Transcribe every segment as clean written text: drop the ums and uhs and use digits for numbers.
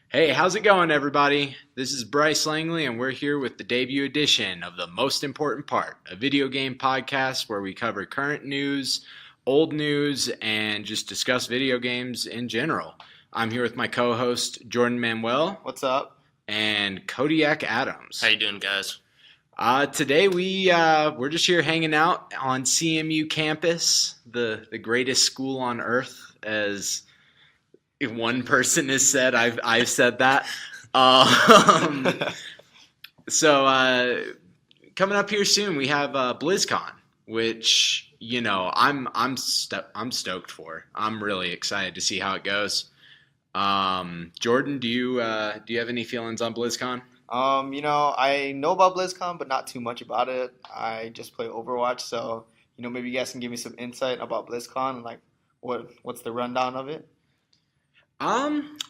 Hey, how's it going, everybody? This is Bryce Langley, and we're here with the debut edition of The Most Important Part, a video game podcast where we cover current news, old news, and just discuss video games in general. I'm here with my co-host, Jorden Manuel, What's up? and Kodiak Adams. How you doing, guys? Today we're just here hanging out on CMU campus, the greatest school on earth, as one person has said. I've said that. So coming up here soon, we have Blizzcon, which I'm stoked for. I'm really excited to see how it goes. Jorden, do you have any feelings on Blizzcon? I know about BlizzCon, but not too much about it. I just play Overwatch, so maybe you guys can give me some insight about BlizzCon and like what's the rundown of it?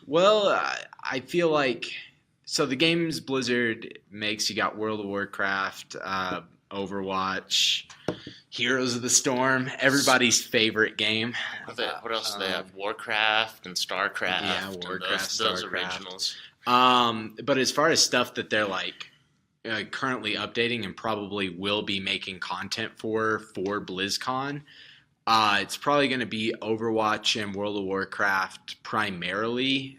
Well, I feel like the games Blizzard makes, you got World of Warcraft, Overwatch, Heroes of the Storm, everybody's favorite game. What else do they have? Warcraft and StarCraft. Yeah, Warcraft, those StarCraft. originals. But as far as stuff that they're currently updating and probably will be making content for BlizzCon, it's probably going to be Overwatch and World of Warcraft primarily.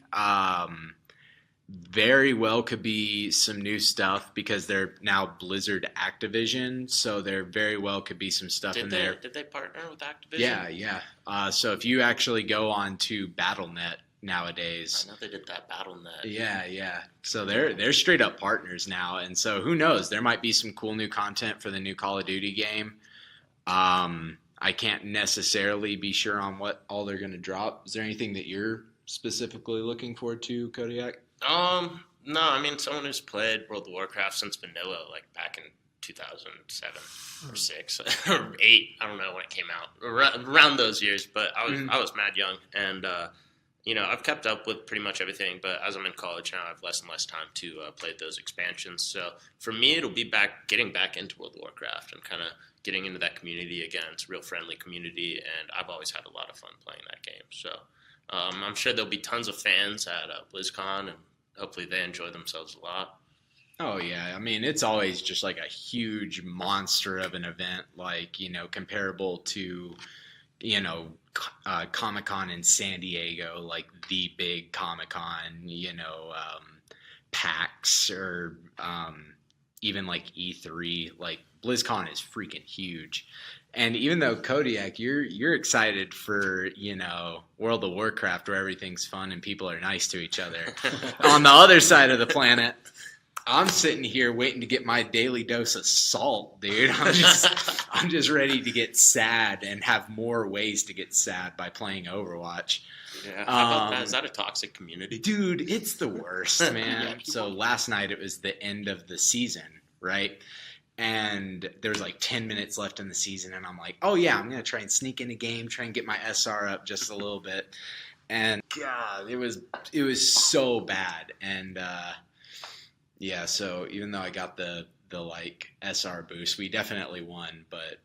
Very well could be some new stuff because they're now Blizzard Activision, so there very well could be some stuff in there. Did they partner with Activision? Yeah. So if you actually go on to Battle.net nowadays, I know they did that Battle.net. Yeah. So they're straight up partners now, and so who knows? There might be some cool new content for the new Call of Duty game. I can't necessarily be sure on what all they're going to drop. Is there anything that you're specifically looking forward to, Kodiak? No, I mean, someone who's played World of Warcraft since vanilla, like back in 2007 or 6 or 8, I don't know when it came out, around those years, but I was mad young, and I've kept up with pretty much everything, but as I'm in college now, I have less and less time to play those expansions. So for me, it'll be getting back into World of Warcraft and kind of getting into that community again. It's a real friendly community, and I've always had a lot of fun playing that game. So I'm sure there'll be tons of fans at BlizzCon, and hopefully they enjoy themselves a lot. Oh, yeah. I mean, it's always just like a huge monster of an event, comparable to, Comic-Con in San Diego, like the big Comic-Con, PAX or even like E3. Like BlizzCon is freaking huge. And even though Kodiak, you're excited for, World of Warcraft where everything's fun and people are nice to each other. On the other side of the planet, I'm sitting here waiting to get my daily dose of salt, dude. I'm just ready to get sad and have more ways to get sad by playing Overwatch. Yeah, how about that? Is that a toxic community? Dude, it's the worst, man. So last night it was the end of the season, right? And there was like 10 minutes left in the season, and I'm like, oh yeah, I'm going to try and sneak in a game, try and get my SR up just a little bit. And God, it was so bad. And yeah, so even though I got the like SR boost, we definitely won, but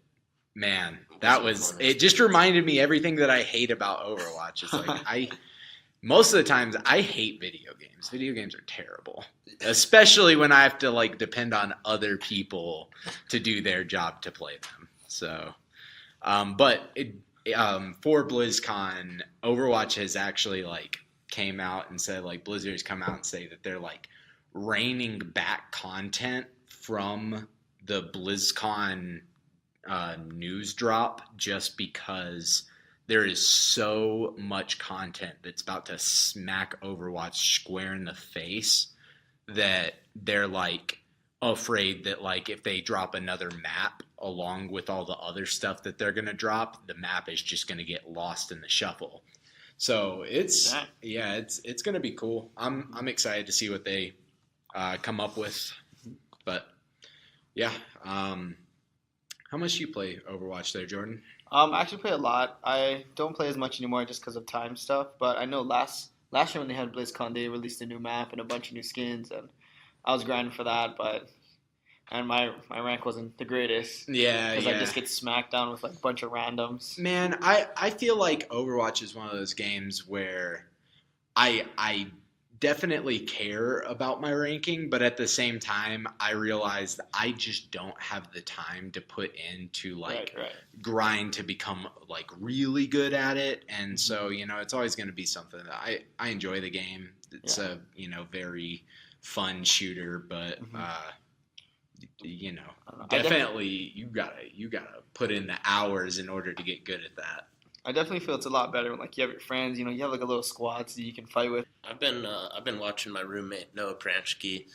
man, it just reminded me everything that I hate about Overwatch. It's like most of the times I hate video games. Video games are terrible, especially when I have to depend on other people to do their job to play them. So, for BlizzCon, Overwatch has actually came out and said Blizzard's come out and say that they're reining back content from the BlizzCon news drop just because there is so much content that's about to smack Overwatch square in the face that they're afraid that if they drop another map along with all the other stuff that they're going to drop, the map is just going to get lost in the shuffle. So it's going to be cool. I'm excited to see what they come up with. But yeah, how much do you play Overwatch there, Jorden? I actually play a lot. I don't play as much anymore just because of time stuff. But I know last year when they had BlizzCon, they released a new map and a bunch of new skins, and I was grinding for that. And my rank wasn't the greatest. Yeah, because I just get smacked down with a bunch of randoms. Man, I feel like Overwatch is one of those games where I definitely care about my ranking, but at the same time, I realized I just don't have the time to put into like Right. grind to become like really good at it. And so, it's always going to be something that I enjoy the game. It's a, very fun shooter, but, definitely you gotta put in the hours in order to get good at that. I definitely feel it's a lot better when like you have your friends, you have like a little squad so you can fight with. I've been watching my roommate Noah Pranchke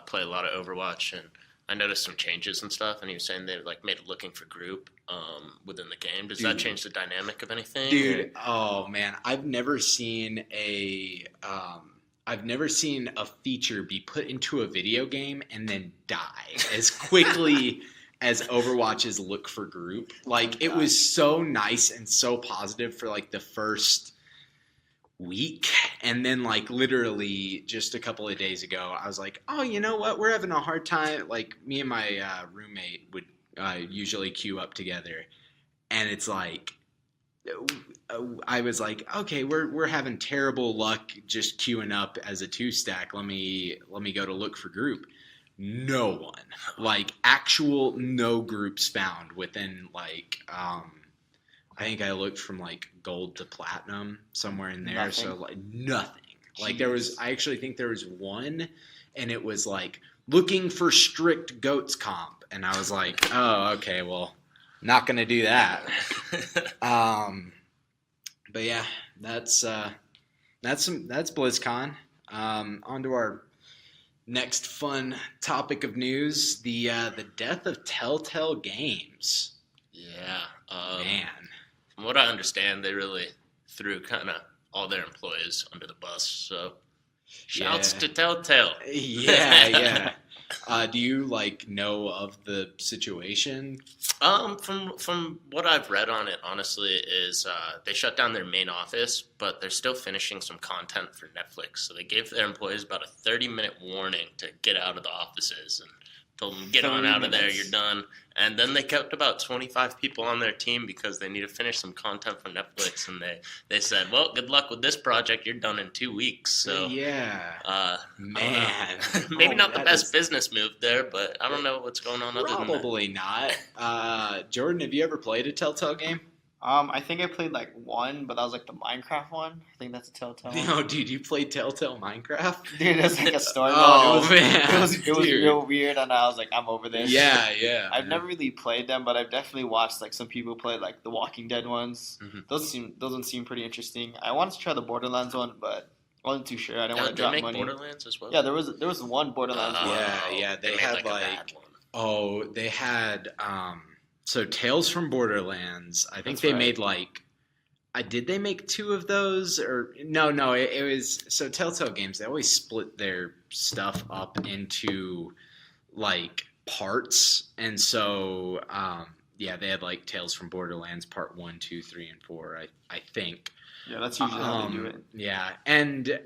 play a lot of Overwatch, and I noticed some changes and stuff. And he was saying they like made it looking for group within the game. Does that change the dynamic of anything? Dude, oh man, I've never seen a feature be put into a video game and then die as quickly as Overwatch's look for group. Like, it was so nice and so positive for like the first week, and then like literally just a couple of days ago I was like, oh, you know what, we're having a hard time. Like, me and my roommate would usually queue up together, and it's like I was like, okay, we're having terrible luck just queuing up as a 2-stack. Let me go to look for group. No one, like actual no groups found within like I think I looked from like gold to platinum, somewhere in there. Nothing. So like nothing. Like I actually think there was one, and it was like looking for strict goats comp, and I was like, oh, okay, well, not gonna do that. But yeah, that's BlizzCon. On to our next fun topic of news: the death of TellTale Games. Yeah, Man. From what I understand, they really threw kind of all their employees under the bus. So, shouts to TellTale. Yeah. Do you like know of the situation? From what I've read on it, honestly, is they shut down their main office, but they're still finishing some content for Netflix. So they gave their employees about a 30-minute warning to get out of the offices and told them, get on out of there, you're done. And then they kept about 25 people on their team because they need to finish some content for Netflix. And they said, well, good luck with this project. You're done in 2 weeks. So yeah, man, maybe not the best business move there, but I don't know what's going on other than that. Probably not. Jordan, have you ever played a TellTale game? I think I played like one, but that was like the Minecraft one. I think that's a TellTale one. No, dude, you played TellTale Minecraft? Dude, it was like a story mode. Oh, man. It was real weird, and I was like, I'm over this. Yeah. I've never really played them, but I've definitely watched like some people play like the Walking Dead ones. Mm-hmm. Those ones seem pretty interesting. I wanted to try the Borderlands one, but I wasn't too sure. I didn't want to drop money. Borderlands as well? Yeah, there was one Borderlands one. Yeah. They made had a bad one. they had so Tales from Borderlands. I think That's they right. made like. Did they make 2 of those or no? It was so TellTale Games. They always split their stuff up into like parts, and so they had like Tales from Borderlands Part 1, 2, 3, and 4. I think. Yeah, that's usually how they do it. Yeah, and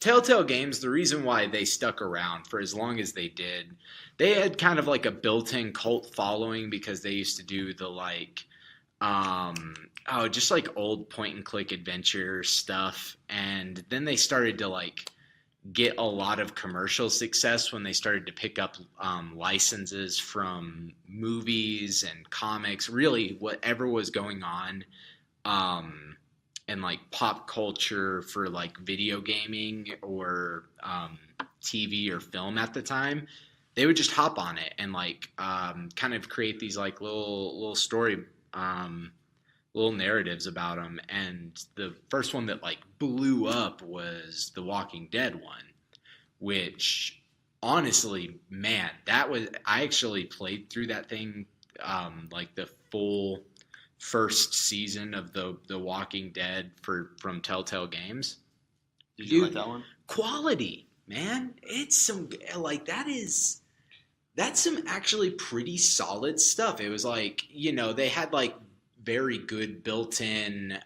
TellTale Games. The reason why they stuck around for as long as they did, they had kind of like a built-in cult following because they used to do the like. Just like old point and click adventure stuff, and then they started to like get a lot of commercial success when they started to pick up licenses from movies and comics, really whatever was going on in like pop culture for like video gaming or TV or film at the time. They would just hop on it and like kind of create these like little story little narratives about them, and the first one that like blew up was the Walking Dead one, which honestly, man, I actually played through that thing like the full first season of the Walking Dead from TellTale Games. Did you like that one? Quality, man. It's some like that's some actually pretty solid stuff. It was like, they had like very good built-in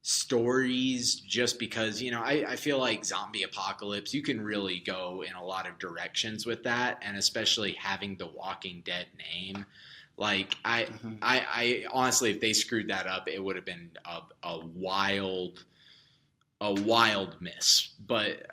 stories just because, I feel like zombie apocalypse, you can really go in a lot of directions with that, and especially having the Walking Dead name. Like, I honestly, if they screwed that up, it would have been a wild a wild miss. But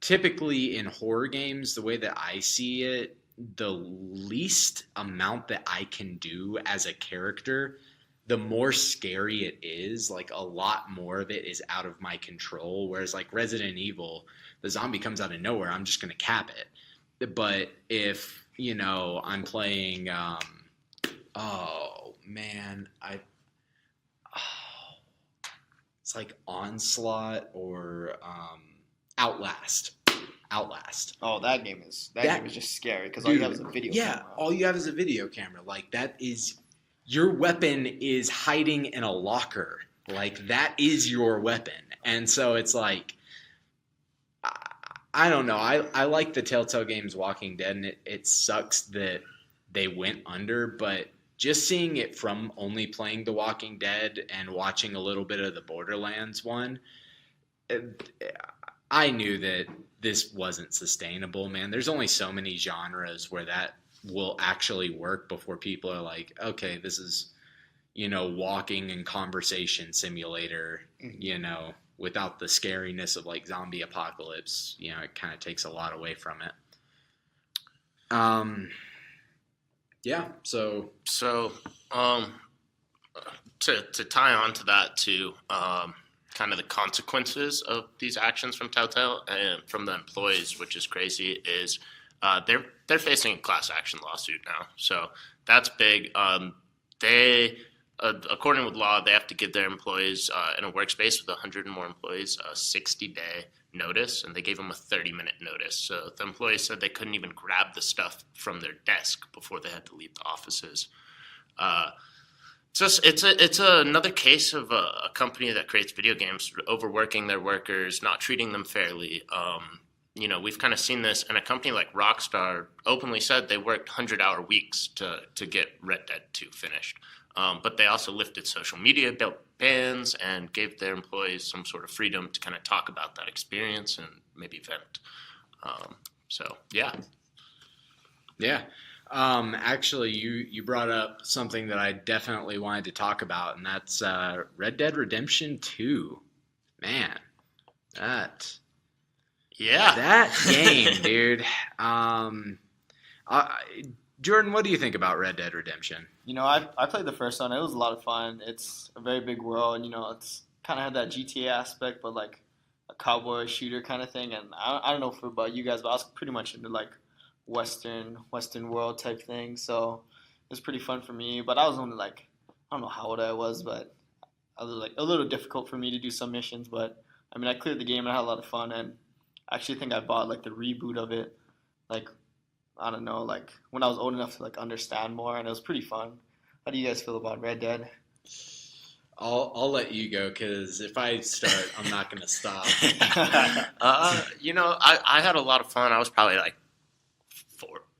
typically in horror games, the way that I see it, the least amount that I can do as a character, the more scary it is. Like, a lot more of it is out of my control. Whereas like Resident Evil, the zombie comes out of nowhere, I'm just gonna cap it. But if I'm playing, oh man, it's like Onslaught or Outlast. Outlast. Oh, that game is just scary because all Dude, you have is a video yeah, camera. all you have is a video camera. Like, that is, your weapon is hiding in a locker. Like, that is your weapon. And so it's like, I don't know. I like the TellTale Games Walking Dead, and it sucks that they went under, but just seeing it from only playing The Walking Dead and watching a little bit of the Borderlands one, I knew that this wasn't sustainable, man. There's only so many genres where that will actually work before people are like, okay, this is, walking and conversation simulator, without the scariness of like zombie apocalypse. It kind of takes a lot away from it. Yeah. So to tie on to that too, kind of the consequences of these actions from Telltale and from the employees, which is crazy, is they're facing a class action lawsuit now. So that's big. They, according with law, they have to give their employees in a workspace with 100 and more employees a 60-day notice, and they gave them a 30-minute notice. So the employees said they couldn't even grab the stuff from their desk before they had to leave the offices. It's another case of a company that creates video games overworking their workers, not treating them fairly. We've kind of seen this, and a company like Rockstar openly said they worked 100-hour weeks to get Red Dead 2 finished. But they also lifted social media bans and gave their employees some sort of freedom to kind of talk about that experience and maybe vent. Yeah. Yeah. Actually, you brought up something that I definitely wanted to talk about, and that's Red Dead Redemption 2. Man, that game, dude. Jordan, what do you think about Red Dead Redemption? I played the first one. It was a lot of fun. It's a very big world. It's kind of had that GTA aspect, but like a cowboy shooter kind of thing. And I don't know about you guys, but I was pretty much into like Western world type thing. So it was pretty fun for me. But I was only like, I don't know how old I was, but I was like a little difficult for me to do some missions. But I mean, I cleared the game and I had a lot of fun. And I actually think I bought like the reboot of it, like, I don't know, like when I was old enough to like understand more, and it was pretty fun. How do you guys feel about Red Dead? I'll let you go, because if I start, I'm not going to stop. I had a lot of fun. I was probably like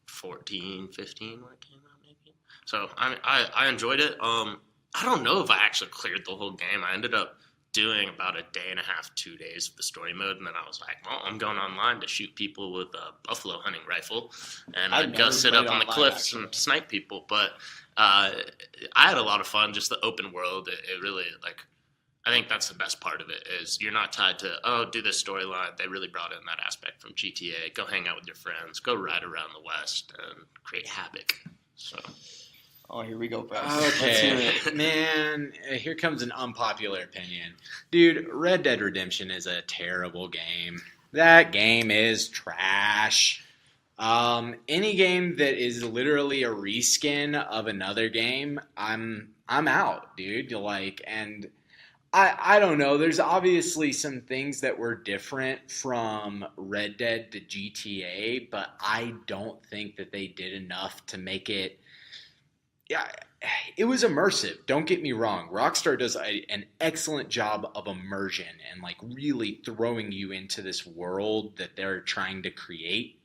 14, 15 when it came out, maybe. So I enjoyed it. I don't know if I actually cleared the whole game. I ended up doing about a day and a half, 2 days of the story mode, and then I was like, well, I'm going online to shoot people with a buffalo hunting rifle, and I'd go sit up on the cliffs and snipe people. But I had a lot of fun, just the open world. It really, like, I think that's the best part of it, is you're not tied to, do this storyline. They really brought in that aspect from GTA. Go hang out with your friends, go ride around the West, and create havoc. So... Oh, here we go, Bryce. Okay, man, here comes an unpopular opinion. Dude, Red Dead Redemption is a terrible game. That game is trash. Any game that is literally a reskin of another game, I'm out, dude. Like, and I don't know. There's obviously some things that were different from Red Dead to GTA, but I don't think that they did enough to make it. Yeah, it was immersive. Don't get me wrong. Rockstar does an excellent job of immersion and like really throwing you into this world that they're trying to create.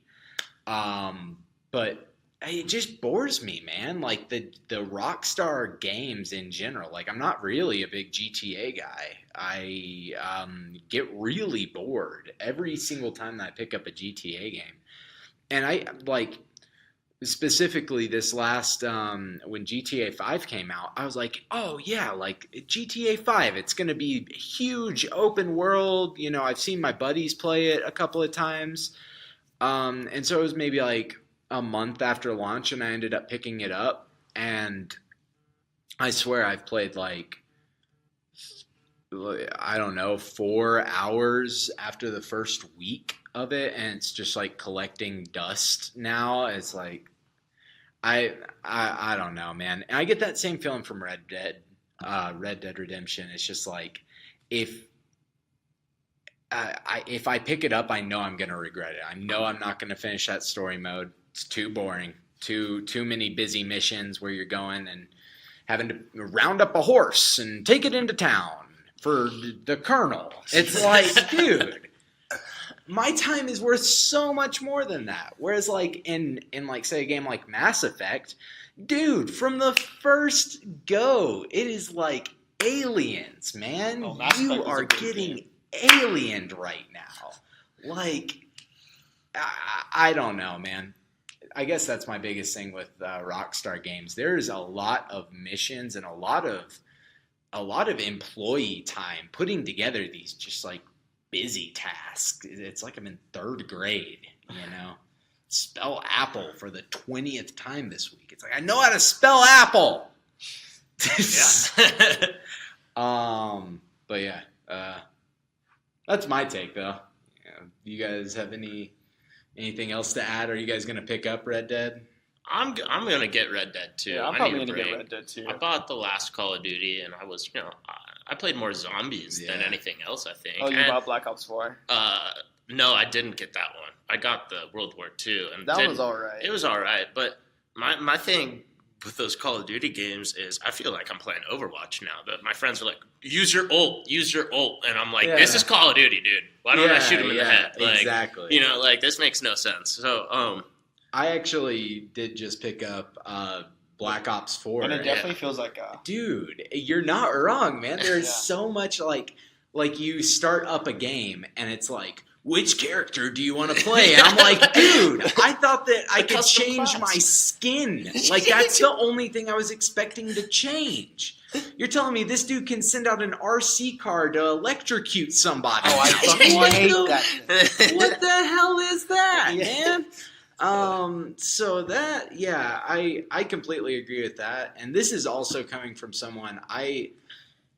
But it just bores me, man. Like the Rockstar games in general. Like, I'm not really a big GTA guy. I get really bored every single time that I pick up a GTA game. And I like specifically this last when GTA 5 came out, I was like, oh yeah, like GTA 5, it's going to be huge open world. You know, I've seen my buddies play it a couple of times. And so it was maybe like a month after launch, and I ended up picking it up. And I swear I've played like, I don't know, 4 hours after the first week of it, and it's just like collecting dust now. It's like I don't know, man. And I get that same feeling from Red Dead Redemption. It's just like if I pick it up, I know I'm gonna regret it. I know I'm not gonna finish that story mode. It's too boring. Too many busy missions where you're going and having to round up a horse and take it into town for the colonel. It's like, dude, my time is worth so much more than that. Whereas like in like say a game like Mass Effect, dude, from the first go, it is like aliens, man. Oh, Mass You Effect was are a great getting game. aliened right now. Like I don't know, man. I guess that's my biggest thing with Rockstar games. There's a lot of missions and a lot of employee time putting together these just like busy tasks. It's like I'm in 3rd grade, you know. Spell apple for the 20th time this week. It's like I know how to spell apple. Yeah. But yeah, that's my take though. Yeah, you guys have anything else to add? Are you guys gonna pick up Red Dead? I'm gonna get Red Dead too. Yeah, I'm I probably need a gonna get break. Red Dead too. I bought the last Call of Duty, and I was, I played more zombies than Yeah. anything else, I think. Oh, you And, bought Black Ops 4? no, I didn't get that one. I got the World War II, and That didn't- was alright. It was all right, but my thing with those Call of Duty games is I feel like I'm playing Overwatch now. That my friends are like, use your ult, and I'm like, this Yeah. is Call of Duty, dude. Why don't I shoot him in the head? Like, exactly. like this makes no sense. So, I actually did just pick up Black Ops 4. And it definitely feels like Dude, you're not wrong, man. There's Yeah. so much like you start up a game and it's like, which character do you want to play? And I'm like, dude, I thought that I could custom change class. my skin. Like that's the only thing I was expecting to change. You're telling me this dude can send out an RC car to electrocute somebody? Oh, I fucking hate that. What the hell is that, Yeah. man? So that, yeah, I completely agree with that. And this is also coming from someone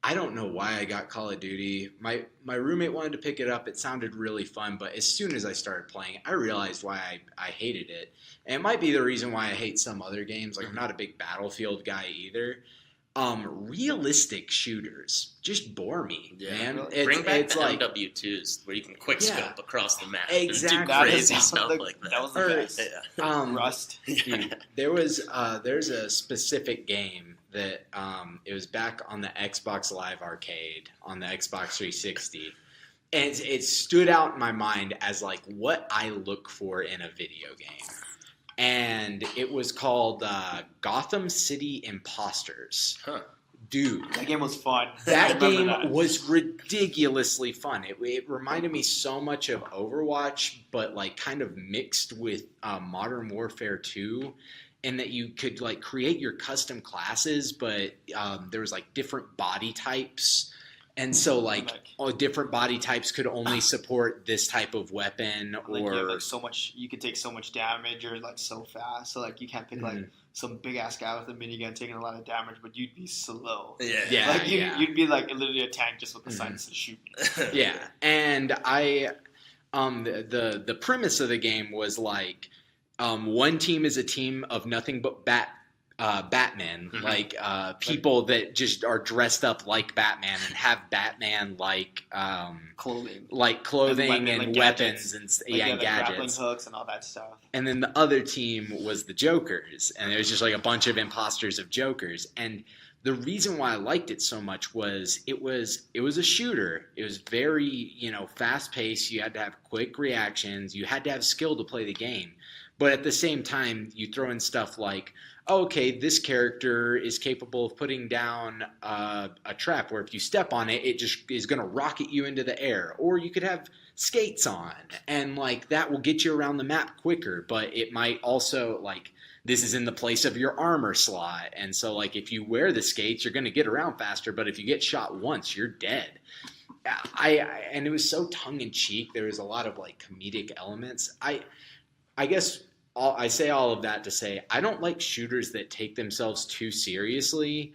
I don't know why I got Call of Duty. My roommate wanted to pick it up. It sounded really fun, but as soon as I started playing it, I realized why I hated it. And it might be the reason why I hate some other games. Like I'm not a big Battlefield guy either. Realistic shooters just bore me, man. Bring back it's the like MW2s where you can quick scope across the map Exactly. and do That crazy is- stuff that- like that. that was the Or- best. Rust. Dude, there's a specific game that it was back on the Xbox Live Arcade on the Xbox 360, and it stood out in my mind as like what I look for in a video game, and it was called Gotham City Imposters. Huh. Dude, That game was fun. I that remember game that. was ridiculously fun. It reminded me so much of Overwatch, but like kind of mixed with Modern Warfare 2, in that you could like create your custom classes, but there was like different body types. And so like all different body types could only support this type of weapon, Like, or you have, like, so much, you could take so much damage or like so fast. So like you can't pick like some big ass guy with a minigun taking a lot of damage, but you'd be slow. Yeah. Like you'd be like literally a tank just with the signs to shoot. Yeah, and I, the premise of the game was like, one team is a team of nothing but Batman, like people that just are dressed up like Batman and have Batman like clothing and weapons and Like, gadgets. grappling hooks and all that stuff. And then the other team was the Jokers, and it was just like a bunch of imposters of Jokers. And the reason why I liked it so much was it was a shooter. It was very, fast paced. You had to have quick reactions. You had to have skill to play the game. But at the same time, you throw in stuff like, okay, this character is capable of putting down a trap where if you step on it, it just is going to rocket you into the air. Or you could have skates on, and like that will get you around the map quicker. But it might also like this is in the place of your armor slot, and so like if you wear the skates, you're going to get around faster. But if you get shot once, you're dead. And it was so tongue in cheek. There was a lot of like comedic elements. I guess. I say all of that to say I don't like shooters that take themselves too seriously,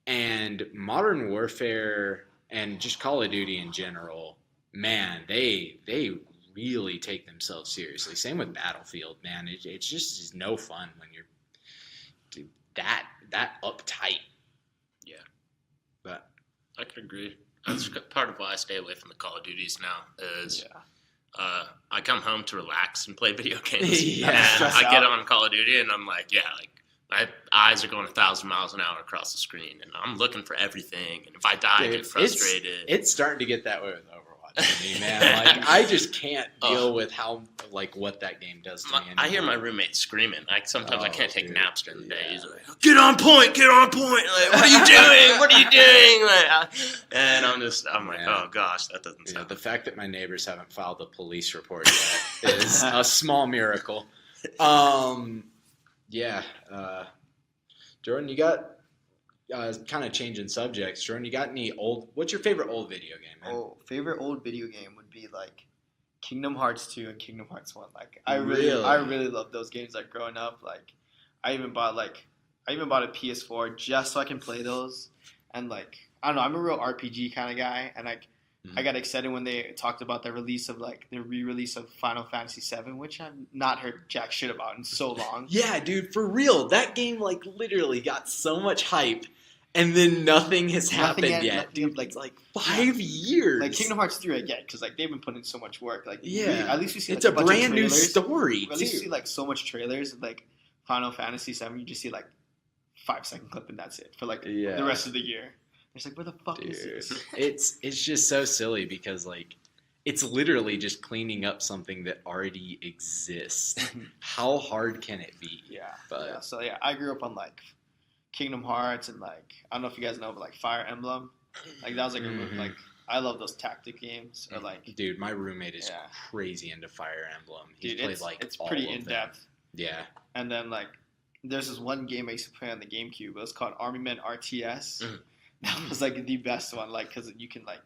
and Modern Warfare and just Call of Duty in general, man, they really take themselves seriously. Same with Battlefield, man. It's just is no fun when you're that uptight. Yeah, but I could agree. That's part of why I stay away from the Call of Duties now. I come home to relax and play video games. Yeah. And I get on Call of Duty and I'm like, my eyes are going 1,000 miles an hour across the screen, and I'm looking for everything. And if I die, I get frustrated. It's starting to get that way with Overwatch for me, man. Like I just can't deal with how what that game does to me anymore. I hear my roommate screaming. Sometimes I can't take naps during the day. He's like, "Get on point! Like, what are you doing? What are you doing?" And I'm like, "Oh gosh, that doesn't sound." The fact that my neighbors haven't filed a police report yet is a small miracle. Jordan, you got kind of changing subjects. Jordan, you got any what's your favorite old video game, man? Oh, favorite old video game would be like Kingdom Hearts 2 and Kingdom Hearts 1. Like I really love those games. Like growing up, like I even bought a PS4 just so I can play those. And like I don't know, I'm a real RPG kind of guy, and like I got excited when they talked about the re-release of Final Fantasy VII, which I've not heard jack shit about in so long. Yeah, dude, for real. That game like literally got so much hype, and then nothing has happened yet. Dude, like 5 years. Like Kingdom Hearts 3 I get, because like they've been putting in so much work. Like at least we see it's like, a brand new story. At least you see like so much trailers. Like Final Fantasy VII, you just see like 5-second clip and that's it for like the rest of the year. It's like, where the fuck is this? It's just so silly because like it's literally just cleaning up something that already exists. How hard can it be? Yeah. But So I grew up on like Kingdom Hearts and like I don't know if you guys know, but like Fire Emblem. Like that was like like I love those tactic games. Or like, dude, my roommate is crazy into Fire Emblem. He's played like it's pretty in depth. Yeah. And then like there's this one game I used to play on the GameCube. It was called Army Men RTS. That was like the best one, like because you can like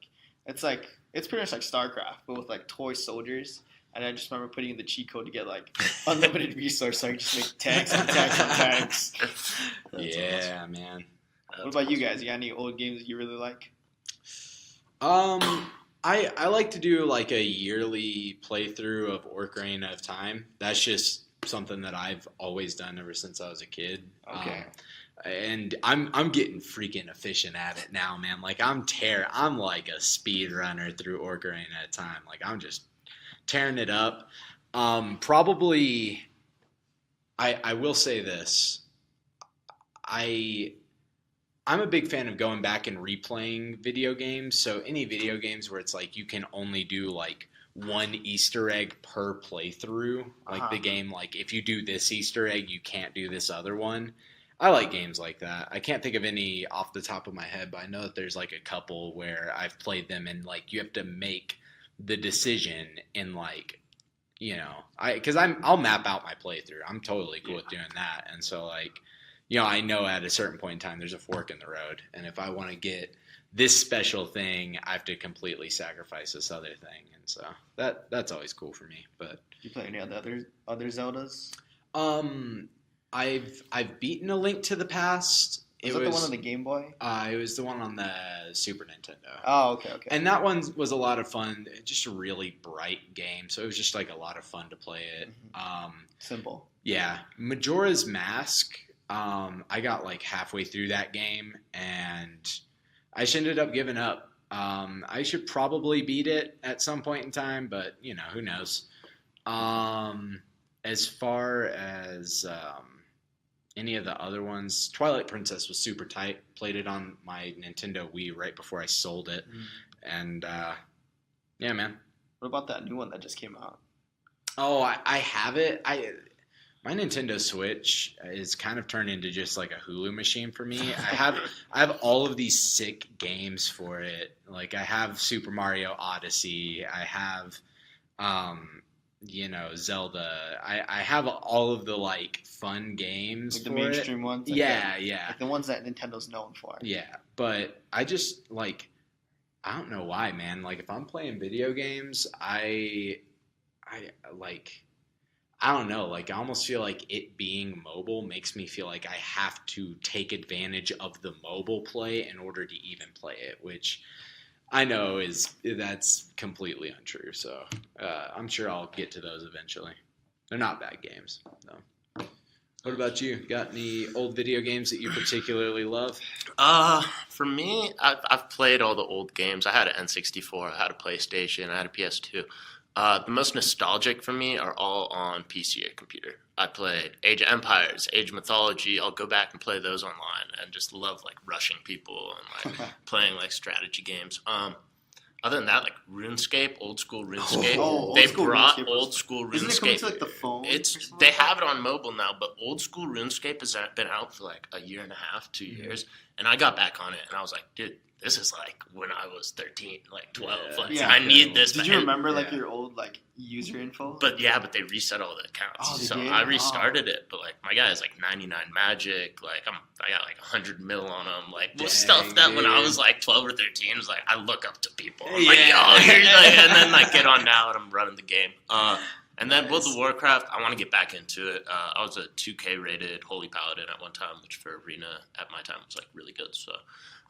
it's pretty much like StarCraft, but with like toy soldiers. And I just remember putting in the cheat code to get like unlimited resource, so I could just make tanks and tanks and tanks. Yeah, awesome. Man. What about you guys? You got any old games that you really like? I like to do like a yearly playthrough of Ocarina of Time. That's just something that I've always done ever since I was a kid. Okay. And I'm getting freaking efficient at it now, man. Like I'm like a speed runner through Ocarina of Time. Like I'm just tearing it up. Probably, I will say this. I'm a big fan of going back and replaying video games. So any video games where it's like you can only do like one Easter egg per playthrough. Like the game, like if you do this Easter egg, you can't do this other one. I like games like that. I can't think of any off the top of my head, but I know that there's like a couple where I've played them and like you have to make the decision in like, you know, I'll map out my playthrough. I'm totally cool with doing that. And so like, you know, I know at a certain point in time there's a fork in the road, and if I want to get this special thing, I have to completely sacrifice this other thing. And so that's always cool for me. But you play any other Zeldas? I've beaten A Link to the Past. Was that the one on the Game Boy? It was the one on the Super Nintendo. Oh, okay. And that one was a lot of fun. Just a really bright game, so it was just like a lot of fun to play it. Simple. Yeah. Majora's Mask, I got like halfway through that game, and I just ended up giving up. I should probably beat it at some point in time, but, you know, who knows. As far as any of the other ones, Twilight Princess was super tight. Played it on my Nintendo Wii right before I sold it. And, yeah, man. What about that new one that just came out? Oh, I have it. My Nintendo Switch is kind of turned into just like a Hulu machine for me. I have all of these sick games for it. Like I have Super Mario Odyssey. I have Zelda. I have all of the like fun games Like the for mainstream it. ones. Yeah. Like the ones that Nintendo's known for. Yeah, but I just like I don't know why, man. Like if I'm playing video games, I like I don't know. Like I almost feel like it being mobile makes me feel like I have to take advantage of the mobile play in order to even play it, which I know that's completely untrue. So I'm sure I'll get to those eventually. They're not bad games, though. What about you? Got any old video games that you particularly love? For me, I've played all the old games. I had an N64, I had a PlayStation, I had a PS2. The most nostalgic for me are all on PC or computer. I played Age of Empires, Age of Mythology. I'll go back and play those online and just love like rushing people and like playing like strategy games. Other than that, like RuneScape, old school RuneScape. They brought old school RuneScape. Isn't it coming to like the phone? They have it on mobile now, but old school RuneScape has been out for like a year and a half, 2 years, and I got back on it and I was like, dude, this is like when I was 13, like 12. I need this. Did you remember like your old like user info? But they reset all the accounts. So I restarted it. But like my guy has like 99 magic. Like I got like 100 mil on him. Like stuff that when I was like 12 or 13 was like I look up to people. I'm like, yo, here's like, and then like get on now and I'm running the game. And then World of Warcraft, I want to get back into it. I was a 2K rated Holy Paladin at one time, which for Arena at my time was like really good. So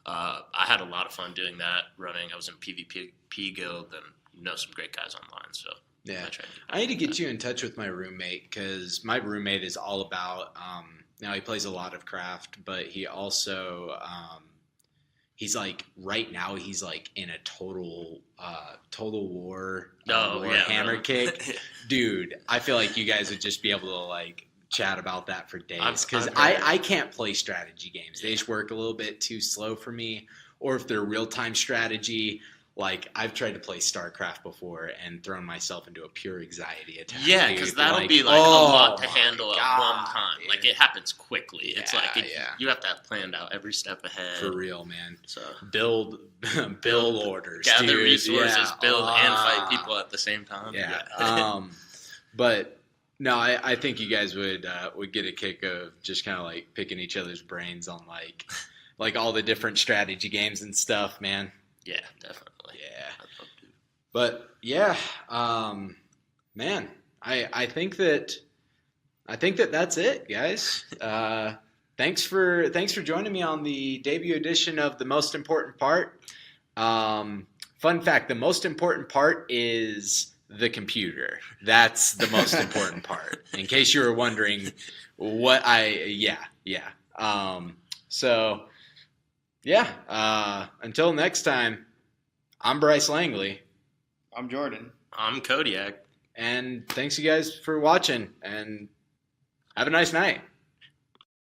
I had a lot of fun doing that, running. I was in PvP guild and some great guys online. So yeah, I need to get you in touch with my roommate because my roommate is all about. Now he plays a lot of craft, but he also he's like right now he's like in a total war hammer kick, dude. I feel like you guys would just be able to like chat about that for days because I can't play strategy games. They just work a little bit too slow for me. Or if they're real-time strategy, like I've tried to play StarCraft before and thrown myself into a pure anxiety attack. Yeah, because that'll be like a lot to handle at one time. Dude. Like it happens quickly. It's like you have to have planned out every step ahead. For real, man. So build orders, gather resources, build and fight people at the same time. Yeah. But no, I think you guys would get a kick of just kind of like picking each other's brains on like all the different strategy games and stuff, man. Yeah, definitely. Yeah. But yeah, man, I think that that's it, guys. Thanks for joining me on the debut edition of The Most Important Part. Fun fact: the most important part is the computer. That's the most important part. In case you were wondering until next time, I'm Bryce Langley. I'm Jorden. I'm Kodiak. And thanks you guys for watching and have a nice night.